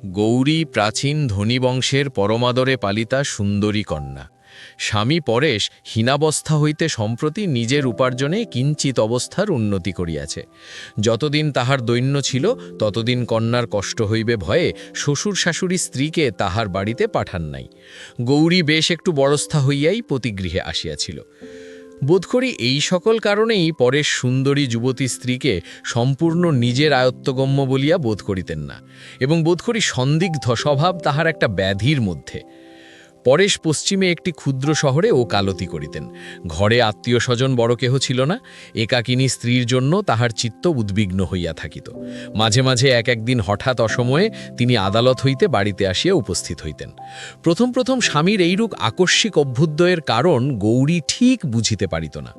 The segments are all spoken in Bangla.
গৌরী প্রাচীন ধনী বংশের পরমাদরে পালিতা সুন্দরী কন্যা। স্বামী পরেশ হীনাবস্থা হইতে সম্প্রতি নিজের উপার্জনে কিঞ্চিত অবস্থার উন্নতি করিয়াছে। যতদিন তাহার দৈন্য ছিল ততদিন কন্যার কষ্ট হইবে ভয়ে শ্বশুর শাশুড়ি স্ত্রীকে তাহার বাড়িতে পাঠান নাই। গৌরী বেশ একটু বড়স্থা হইয়াই পতিগৃহে আসিয়াছিল। বোধ করি এই সকল কারণেই পরেশ সুন্দরী যুবতী স্ত্রীকে সম্পূর্ণ নিজের আয়ত্তগম্য বলিয়া বোধ করিতেন না, এবং বোধ করি সন্দিগ্ধ স্বভাব তাহার একটা ব্যাধির মধ্যে। পরেশ পশ্চিমে একটি ক্ষুদ্র শহরে ওকালতি করিতেন। ঘরে আত্মীয় স্বজন বড় কেহ ছিল না। একাকিনী স্ত্রীর জন্য তাহার চিত্ত উদ্বিগ্ন হইয়া থাকিত। মাঝে মাঝে এক একদিন হঠাৎ অসময়ে তিনি আদালত হইতে বাড়িতে আসিয়া উপস্থিত হইতেন। প্রথম প্রথম স্বামীর এইরূপ আকস্মিক অভ্যুদয়ের কারণ গৌরী ঠিক বুঝিতে পারিত না।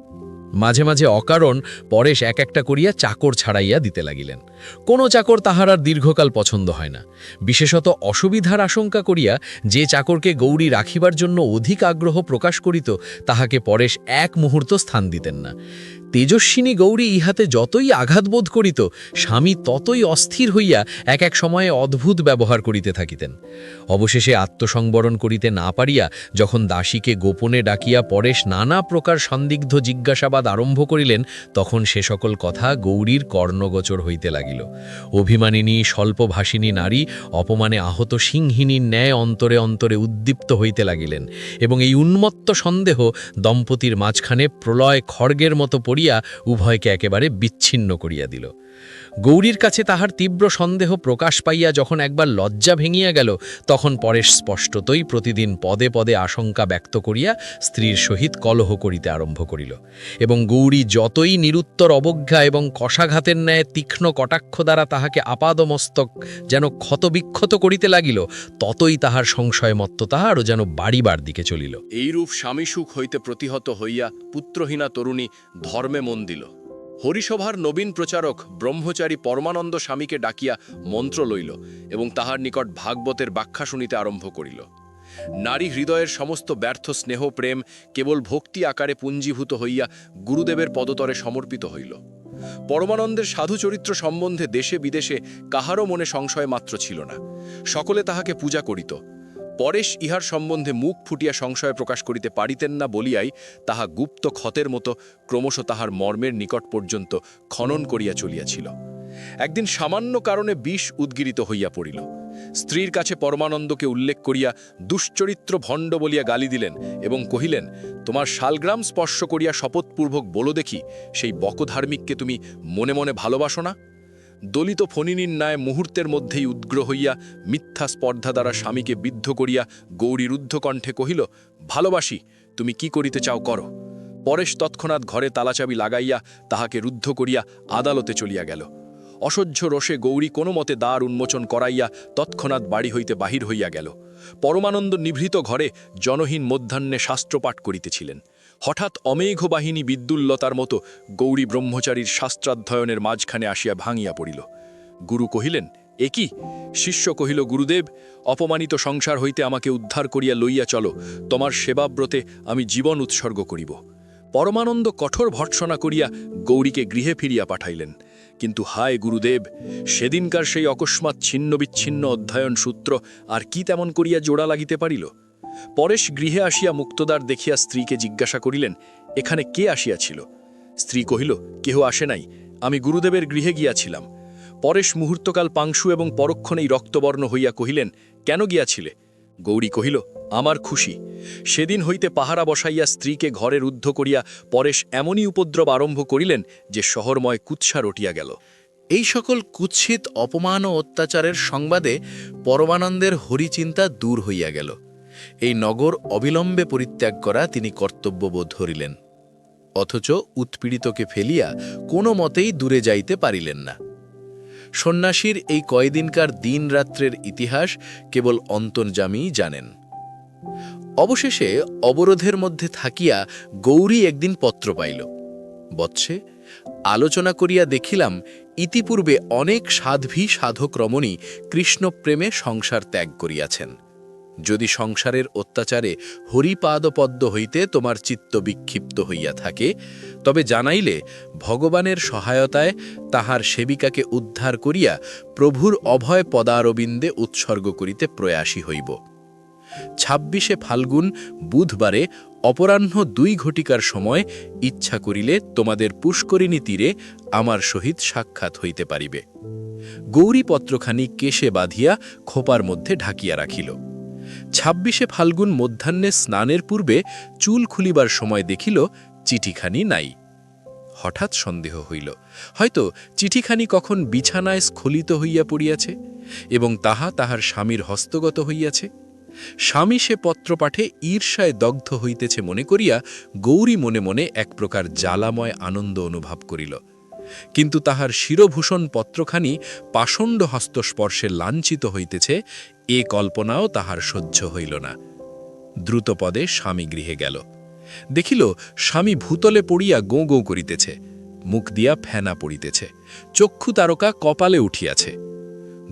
মাঝে মাঝে অকারণ পরেশ এক একটা করিয়া চাকর ছাড়াইয়া দিতে লাগিলেন। কোনো চাকর তাহার আর দীর্ঘকাল পছন্দ হয় না। বিশেষত অসুবিধার আশঙ্কা করিয়া যে চাকরকে গৌরী রাখিবার জন্য অধিক আগ্রহ প্রকাশ করিত তাহাকে পরেশ এক মুহূর্ত স্থান দিতেন না। তেজস্বিনী গৌরী ইহাতে যতই আঘাতবোধ করিত, স্বামী ততই অস্থির হইয়া এক এক সময়ে অদ্ভুত ব্যবহার করিতে থাকিতেন। অবশেষে আত্মসংবরণ করিতে না পারিয়া যখন দাসীকে গোপনে ডাকিয়া পরেশ নানা প্রকার সন্দিগ্ধ জিজ্ঞাসাবাদ আরম্ভ করিলেন, তখন সে সকল কথা গৌরীর কর্ণগোচর হইতে লাগিল। অভিমানিনী স্বল্পভাষিনী নারী অপমানে আহত সিংহিনীর ন্যায় অন্তরে অন্তরে উদ্দীপ্ত হইতে লাগিলেন, এবং এই উন্মত্ত সন্দেহ দম্পতির মাঝখানে প্রলয় খড়গের মতো পড়িয়া উভয়কে একেবারে বিচ্ছিন্ন করিয়া দিল। গৌরীর কাছে তাহার তীব্র সন্দেহ প্রকাশ পাইয়া যখন একবার লজ্জা ভেঙিয়া গেল, তখন পরেশ স্পষ্টতই প্রতিদিন পদে পদে আশঙ্কা ব্যক্ত করিয়া স্ত্রীর সহিত কলহ করিতে আরম্ভ করিল, এবং গৌরী যতই নিরুত্তর অবজ্ঞা এবং কষাঘাতের ন্যায় তীক্ষ্ণ কটাক্ষ দ্বারা তাহাকে আপাদমস্তক যেন ক্ষতবিক্ষত করিতে লাগিল, ততই তাহার সংশয়মত্ততা আরও যেন বাড়িবার দিকে চলিল। এইরূপ স্বামীসুখ হইতে প্রতিহত হইয়া পুত্রহীনা তরুণী ধর্মে মন দিল। হরিসভার নবীন প্রচারক ব্রহ্মচারী পরমানন্দ স্বামীকে ডাকিয়া মন্ত্র লইল এবং তাহার নিকট ভাগবতের ব্যাখ্যা শুনিতে আরম্ভ করিল। নারী হৃদয়ের সমস্ত ব্যর্থ স্নেহ প্রেম কেবল ভক্তি আকারে পুঞ্জীভূত হইয়া গুরুদেবের পদতরে সমর্পিত হইল। পরমানন্দের সাধুচরিত্র সম্বন্ধে দেশে বিদেশে কাহারও মনে সংশয় মাত্র ছিল না। সকলে তাহাকে পূজা করিত। পরেশ ইহার সম্বন্ধে মুখ ফুটিয়া সংশয় প্রকাশ করিতে পারিতেন না বলিয়াই তাহা গুপ্ত ক্ষতের মতো ক্রমশ তাহার মর্মের নিকট পর্যন্ত খনন করিয়া চলিয়াছিল। একদিন সামান্য কারণে বিষ উদ্গিরিত হইয়া পড়িল। স্ত্রীর কাছে পরমানন্দকে উল্লেখ করিয়া দুশ্চরিত্র ভণ্ড বলিয়া গালি দিলেন এবং কহিলেন, তোমার শালগ্রাম স্পর্শ করিয়া শপথপূর্বক বলো দেখি, সেই বকধার্মিককে তুমি মনে মনে ভালোবাসো না? দলিত ফণিনীর ন্যায় মুহূর্তের মধ্যেই উদ্গ্র হইয়া মিথ্যা স্পর্ধা দ্বারা স্বামীকে বিদ্ধ করিয়া গৌরী রুদ্ধ কণ্ঠে কহিল, ভালোবাসি, তুমি কি করিতে চাও করো। পরেশ তৎক্ষণাৎ ঘরে তালাচাবি লাগাইয়া তাহাকে রুদ্ধ করিয়া আদালতে চলিয়া গেল। অসহ্য রোষে গৌরী কোনো মতে দ্বার উন্মোচন করাইয়া তৎক্ষণাৎ বাড়ি হইতে বাহির হইয়া গেল। পরমানন্দ নিভৃত ঘরে জনহীন মধ্যাহ্নে শাস্ত্রপাঠ করিতেছিলেন। হঠাৎ অমেঘ বাহিনী বিদ্যুল্লতার মতো গৌরী ব্রহ্মচারীর শাস্ত্রাধ্যয়নের মাঝখানে আসিয়া ভাঙিয়া পড়িল। গুরু কহিলেন, এ কি? শিষ্য কহিল, গুরুদেব, অপমানিত সংসার হইতে আমাকে উদ্ধার করিয়া লইয়া চলো, তোমার সেবাব্রতে আমি জীবন উৎসর্গ করিব। পরমানন্দ কঠোর ভর্ৎসনা করিয়া গৌরীকে গৃহে ফিরিয়া পাঠাইলেন। কিন্তু হায় গুরুদেব, সেদিনকার সেই অকস্মাৎ ছিন্ন বিচ্ছিন্ন অধ্যয়ন সূত্র আর কি তেমন করিয়া জোড়া লাগিতে পারিল? পরেশ গৃহে আসিয়া মুক্তদ্বার দেখিয়া স্ত্রীকে জিজ্ঞাসা করিলেন, এখানে কে আসিয়াছিল? স্ত্রী কহিল, কেহ আসে নাই, আমি গুরুদেবের গৃহে গিয়াছিলাম। পরেশ মুহূর্তকাল পাংশু এবং পরক্ষণেই রক্তবর্ণ হইয়া কহিলেন, কেন গিয়াছিলে? গৌরী কহিল, আমার খুশি। সেদিন হইতে পাহারা বসাইয়া স্ত্রীকে ঘরে রুদ্ধ করিয়া পরেশ এমনই উপদ্রব আরম্ভ করিলেন যে শহরময় কুৎসা রটিয়া গেল। এই সকল কুৎসিত অপমান ও অত্যাচারের সংবাদে পরমানন্দের হরিচিন্তা দূর হইয়া গেল। এই নগর অবিলম্বে পরিত্যাগ করা তিনি কর্তব্যবোধ ধরিলেন, অথচ উৎপীড়িতকে ফেলিয়া কোনো মতেই দূরে যাইতে পারিলেন না। সন্ন্যাসীর এই কয়দিনকার দিন রাত্রের ইতিহাস কেবল অন্তর্যামীই জানেন। অবশেষে অবরোধের মধ্যে থাকিয়া গৌরী একদিন পত্র পাইল। বৎসে, আলোচনা করিয়া দেখিলাম ইতিপূর্বে অনেক সাধ্বী সাধক রমণী কৃষ্ণপ্রেমে সংসার ত্যাগ করিয়াছেন। যদি সংসারের অত্যাচারে হরিপাদপদ্ম হইতে তোমার চিত্ত বিক্ষিপ্ত হইয়া থাকে, তবে জানাইলে ভগবানের সহায়তায় তাহার সেবিকাকে উদ্ধার করিয়া প্রভুর অভয় পদারবিন্দে উৎসর্গ করিতে প্রয়াসী হইব। ২৬শে ফাল্গুন বুধবারে অপরাহ্ন ২ ঘটিকার সময় ইচ্ছা করিলে তোমাদের পুষ্করিণী তীরে আমার সহিত সাক্ষাৎ হইতে পারিবে। গৌরীপত্রখানি কেশে বাঁধিয়া খোপার মধ্যে ঢাকিয়া রাখিল। ২৬শে ফাল্গুন মধ্যাহ্নে স্নানের পূর্বে চুল খুলিবার সময় দেখিল চিঠিখানি নাই। হঠাৎ সন্দেহ হইল, হয়তো চিঠিখানি কখন বিছানায় স্খলিত হইয়া পড়িয়াছে এবং তাহা তাহার স্বামীর হস্তগত হইয়াছে। স্বামী সে পত্রপাঠে ঈর্ষায় দগ্ধ হইতেছে মনে করিয়া গৌরী মনে মনে এক প্রকার জ্বালাময় আনন্দ অনুভব করিল। কিন্তু তাহার শিরভূষণ পত্রখানি পাষণ্ড হস্তস্পর্শে লাঞ্ছিত হইতেছে, এ কল্পনাও তাহার সহ্য হইল না। দ্রুতপদে স্বামী গৃহে গেল। দেখিল স্বামী ভূতলে পড়িয়া গোঁ গোঁ করিতেছে, মুখ দিয়া ফেনা পড়িতেছে, চক্ষু তারকা কপালে উঠিয়াছে।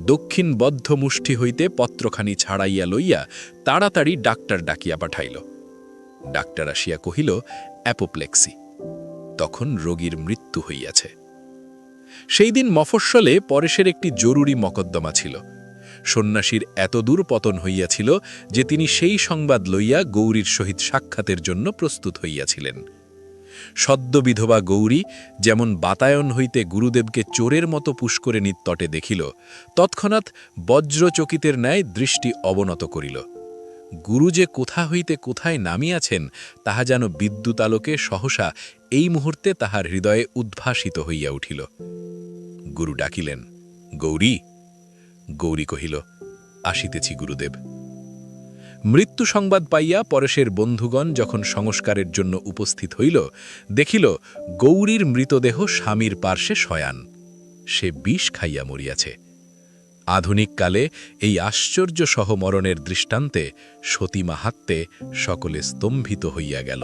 দক্ষিণ বদ্ধ মুষ্টি হইতে পত্রখানি ছাড়াইয়া লইয়া তাড়াতাড়ি ডাক্তার ডাকিয়া পাঠাইল। ডাক্তার আসিয়া কহিল, অ্যাপোপ্লেক্সি। তখন রোগীর মৃত্যু হইয়াছে। সেই দিন মফস্বলে পরেশের একটি জরুরি মকদ্দমা ছিল। সন্ন্যাসীর এতদূর পতন হইয়াছিল যে তিনি সেই সংবাদ লইয়া গৌরীর সহিত সাক্ষাতের জন্য প্রস্তুত হইয়াছিলেন। সদ্য বিধবা গৌরী যেমন বাতায়ন হইতে গুরুদেবকে চোরের মতো পুষ্করিণীর তটে দেখিল, তৎক্ষণাৎ বজ্রচকিতের ন্যায় দৃষ্টি অবনত করিল। গুরু যে কোথা হইতে কোথায় নামিয়াছেন তাহা যেন বিদ্যুৎ আলোকে সহসা এই মুহূর্তে তাহার হৃদয়ে উদ্ভাসিত হইয়া উঠিল। গুরু ডাকিলেন, গৌরী। গৌরী কহিল, আসিতেছি গুরুদেব। মৃত্যু সংবাদ পাইয়া পরেশের বন্ধুগণ যখন সংস্কারের জন্য উপস্থিত হইল, দেখিল গৌরীর মৃতদেহ স্বামীর পার্শ্বে শয়ান। সে বিষ খাইয়া মরিয়াছে। আধুনিক কালে এই আশ্চর্য সহমরণের দৃষ্টান্তে সতী মাহাত্ম্যে সকলে স্তম্ভিত হইয়া গেল।